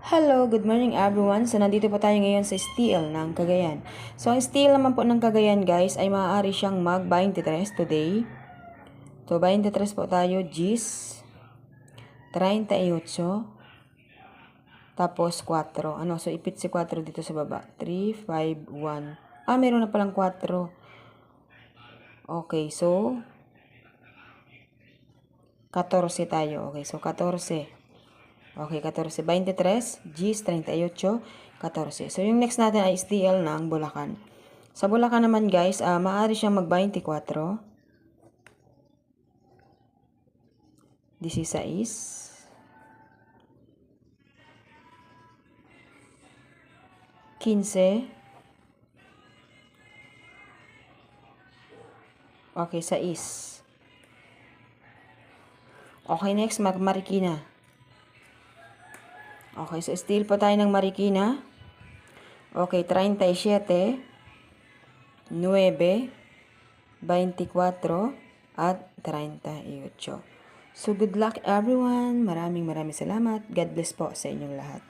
Hello, good morning everyone. So, nandito po tayo ngayon sa steel ng Cagayan. So, ang steel naman po ng Cagayan guys ay maaari siyang mag-23 today. So, 23 po tayo, Gis, 38, tapos 4. So, ipit si 4 dito sa baba. 3, 5, 1. Meron na palang 4. Okay, so, 14 tayo. Okay, so 14. Okay, 14. 23, Gis, 38, 14. So, yung next natin ay STL ng Bulacan. Sa Bulacan naman guys, maaari siyang mag-24, 16, 15, okay, 6. Okay, next, Marikina. Okay, so still po tayo ng Marikina. Okay, 37, 9, 24, at 38. So, good luck everyone. Maraming salamat. God bless po sa inyong lahat.